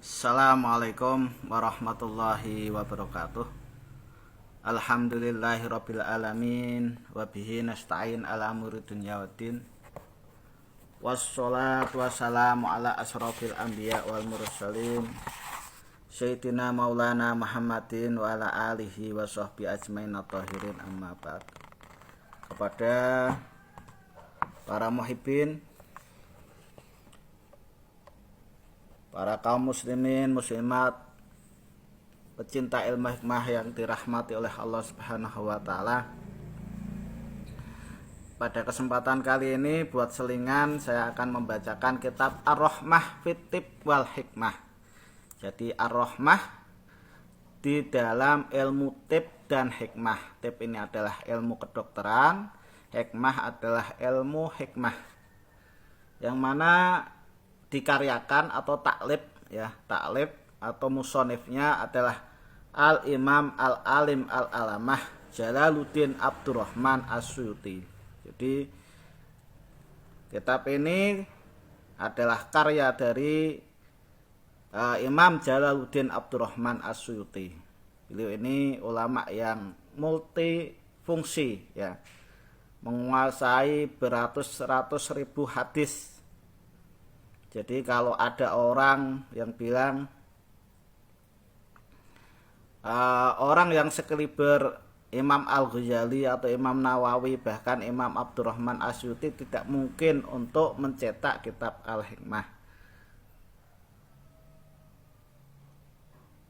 Assalamualaikum warahmatullahi wabarakatuh. Alhamdulillahirabbil alamin wa bihi nasta'in ala umuri dunya waddin. Wassalatu wassalamu ala asrofil anbiya wal mursalin Sayyidina Maulana Muhammadin wa ala alihi wa sahbihi ajmain at-tahirin, amma ba'd. Kepada para muhibbin, para kaum muslimin, muslimat, pecinta ilmu hikmah yang dirahmati oleh Allah Subhanahu wa taala. Pada kesempatan kali ini buat selingan saya akan membacakan kitab Ar-Rahmah fit Tib wal Hikmah. Jadi Ar-Rahmah di dalam ilmu tib dan hikmah. Tib ini adalah ilmu kedokteran, hikmah adalah ilmu hikmah. Yang mana dikaryakan atau taklif atau musonifnya adalah Al-Imam Al-Alim Al-Alamah Jalaluddin Abdurrahman As-Suyuti. Jadi kitab ini adalah karya dari Imam Jalaluddin Abdurrahman As-Suyuti. Beliau ini ulama yang multifungsi, menguasai beratus-ratus ribu hadis. Jadi kalau ada orang yang bilang orang yang sekaliber Imam Al-Ghazali atau Imam Nawawi, bahkan Imam Abdurrahman As-Suyuti tidak mungkin untuk mencetak kitab Al-Hikmah.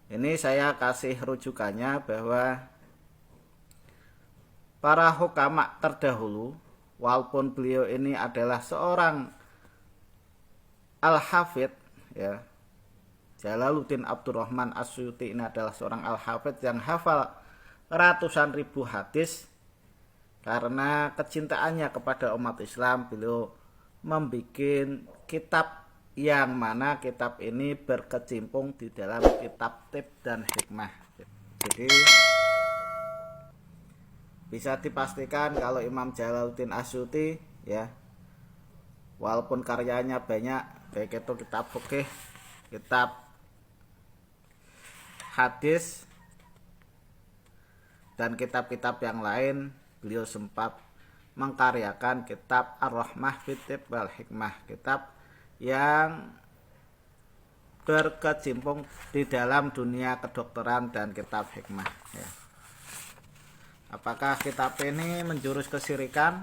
Ini saya kasih rujukannya bahwa para hukama terdahulu, walaupun beliau ini adalah seorang Al-Hafidh, Jalaluddin Abdurrahman As-Suyuti ini adalah seorang Al-Hafidh yang hafal ratusan ribu hadis. Karena kecintaannya kepada umat Islam, beliau membuat kitab yang mana kitab ini berkecimpung di dalam kitab tib dan hikmah. Jadi bisa dipastikan kalau Imam Jalaluddin As-Suyuti, walaupun karyanya banyak, baik itu kitab fikih, kitab hadis, dan kitab-kitab yang lain, beliau sempat mengkaryakan kitab Ar-Rahmah fit Tib wal Hikmah, kitab yang berkecimpung di dalam dunia kedokteran dan kitab hikmah. Apakah kitab ini menjurus kesirikan?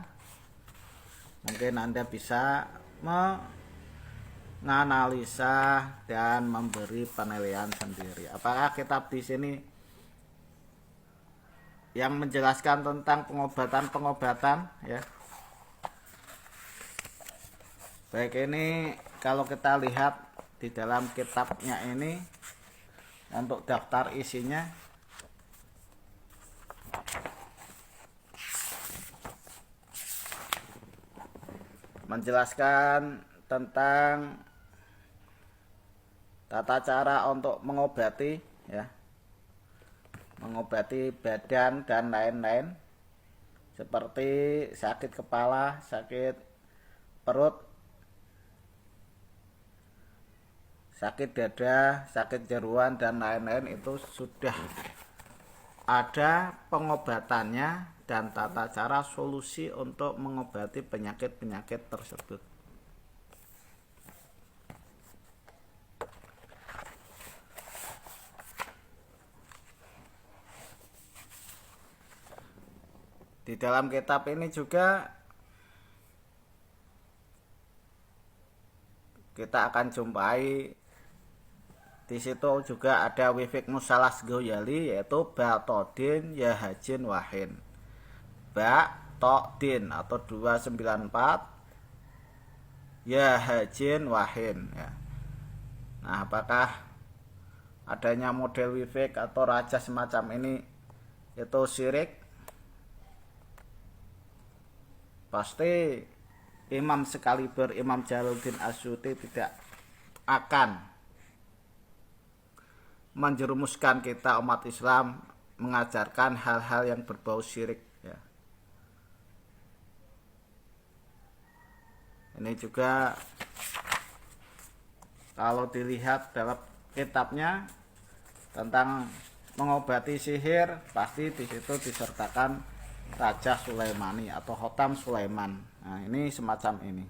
Mungkin Anda bisa menganalisa dan memberi penilaian sendiri. Apakah kitab di sini yang menjelaskan tentang pengobatan-pengobatan, Baik, ini kalau kita lihat di dalam kitabnya ini, untuk daftar isinya menjelaskan tentang tata cara untuk mengobati, mengobati badan dan lain-lain, seperti sakit kepala, sakit perut, sakit dada, sakit jeruan, dan lain-lain. Itu sudah ada pengobatannya dan tata cara solusi untuk mengobati penyakit-penyakit tersebut. Di dalam kitab ini juga kita akan jumpai, di situ juga ada Wifik Musalas Goyali, yaitu Ba Todin Ya Hajin Wahin. Ba Todin atau 294 Ya Hajin Wahin, Nah, apakah adanya model Wifik atau raja semacam ini itu syirik? Pasti imam sekaliber Imam Jalaluddin As-Suyuti tidak akan menjerumuskan kita umat Islam mengajarkan hal-hal yang berbau syirik, Ini juga kalau dilihat dalam kitabnya tentang mengobati sihir, pasti di situ disertakan Raja Sulaimani atau Khotam Sulaiman. Nah, ini semacam ini.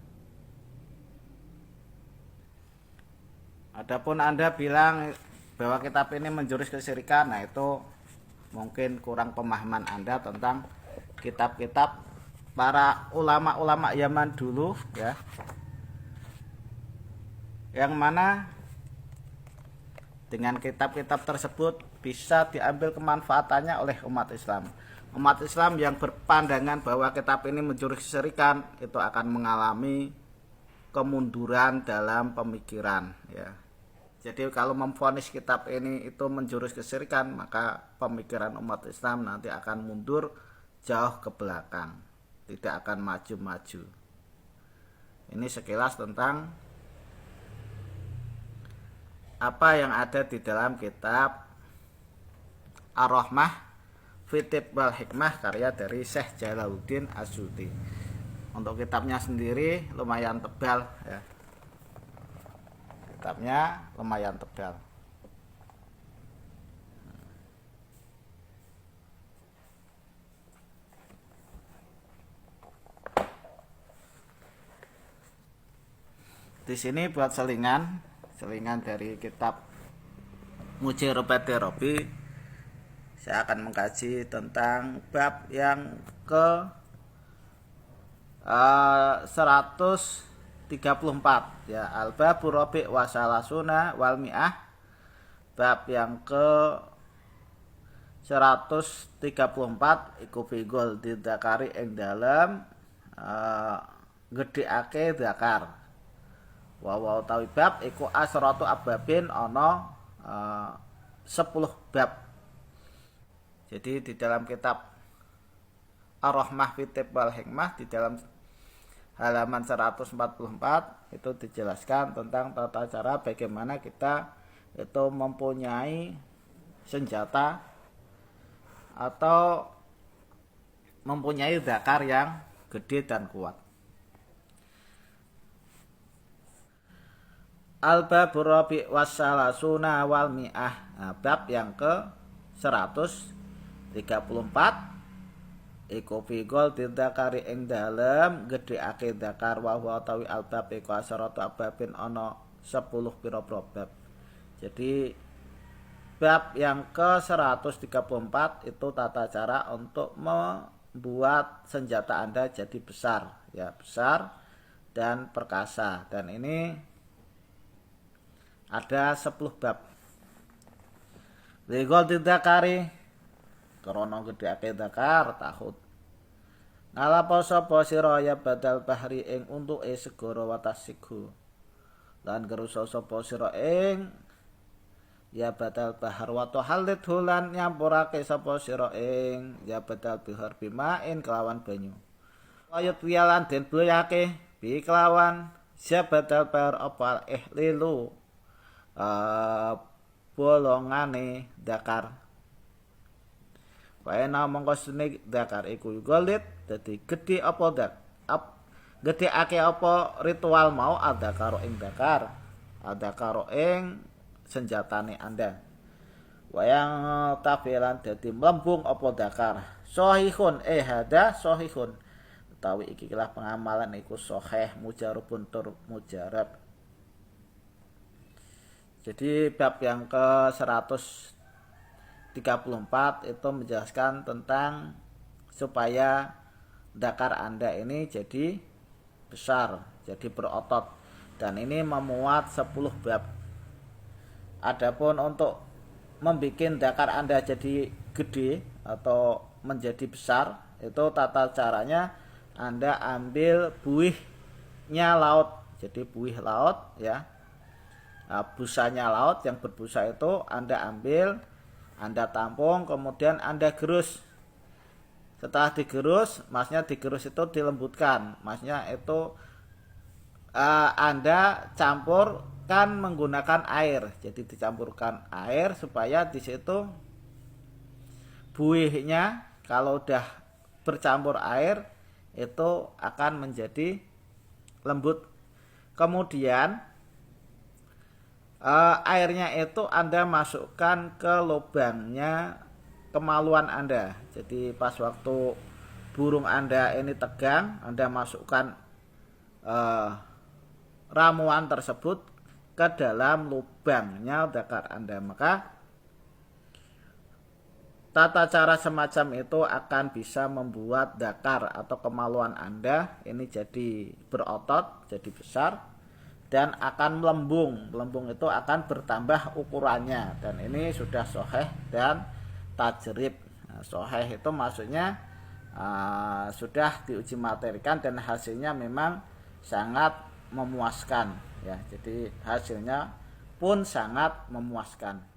Adapun Anda bilang bahwa kitab ini menjurus kesyirikan, nah itu mungkin kurang pemahaman Anda tentang kitab-kitab para ulama-ulama Yaman dulu ya. Yang mana dengan kitab-kitab tersebut bisa diambil kemanfaatannya oleh umat Islam. Umat Islam yang berpandangan bahwa kitab ini menjurus kesyirikan itu akan mengalami kemunduran dalam pemikiran ya. Jadi kalau memvonis kitab ini itu menjurus kesyirikan, maka pemikiran umat Islam nanti akan mundur jauh ke belakang, tidak akan maju-maju. Ini sekilas tentang apa yang ada di dalam kitab Ar-Rahmah fi Tibb wal Hikmah karya dari Syekh Jalaluddin As-Suyuti. Untuk kitabnya sendiri lumayan tebal ya. Kitabnya lumayan tebal. Di sini buat selingan dari kitab Mujirobati Robi, saya akan mengkaji tentang bab yang ke 134 ya, al-babur rabi' wa salasuna wal mi'ah, bab yang ke 134 iku figol didakari ing dalem gedheake zakar. Wa utawi bab iku asratu ababin ana 10 bab. Jadi di dalam kitab Ar-Rahmah fi Tibb wal Hikmah di dalam halaman 144 itu dijelaskan tentang tata cara bagaimana kita itu mempunyai senjata atau mempunyai zakar yang gede dan kuat. Al-babur rabi' wassalasuna wal mi'ah. Nah, bab yang ke 134 iku figol didakari ing dalem gedheake zakar wa huwa tawi albab iku asaratu ababin ana 10 pira-pira bab. Jadi bab yang ke 134 itu tata cara untuk membuat senjata Anda jadi besar ya, besar dan perkasa. Dan ini ada 10 bab. Ligol didakari krana gedheake zakar tahud. Nalapa sapa sira ya badal bahri ing untuke segara watasiku. Lan gerusa sapa sira ing ya badal bahar wa tahallit hulan nyampurake sapa sira ing ya badal bihar bimain kelawan banyu. Ayat wialan den boyake bi kelawan ya badal bahar apa lilu bolongane zakar. Waena mongko sene zakar iku golit dadi gedhe apa gedheake apa ritual mau ada karo ing zakar, ada karo ing senjatane Anda. Wayang tafilan dadi mlembung apa zakar. Sahihun hada sahihun. Utawi iki lah pengamalan iku sahih mujarabun tur mujarab. Jadi bab yang ke 134 itu menjelaskan tentang supaya zakar Anda ini jadi besar, jadi berotot, dan ini memuat 10 bab. Adapun untuk membuat zakar Anda jadi gede atau menjadi besar, itu tata caranya Anda ambil buihnya laut, jadi buih laut ya. Nah, busanya laut yang berbusa itu Anda ambil, Anda tampung, kemudian Anda gerus. Setelah digerus, maksudnya digerus itu dilembutkan, maksudnya itu Anda campurkan menggunakan air. Jadi dicampurkan air supaya di situ buihnya kalau udah bercampur air itu akan menjadi lembut. Kemudian airnya itu Anda masukkan ke lubangnya kemaluan Anda. Jadi pas waktu burung Anda ini tegang, Anda masukkan ramuan tersebut ke dalam lubangnya dakar Anda, maka tata cara semacam itu akan bisa membuat dakar atau kemaluan Anda ini jadi berotot, jadi besar, dan akan melembung. Melembung itu akan bertambah ukurannya, dan ini sudah soheh dan tajrib. Nah, soheh itu maksudnya sudah diuji materikan dan hasilnya memang sangat memuaskan ya. Jadi hasilnya pun sangat memuaskan.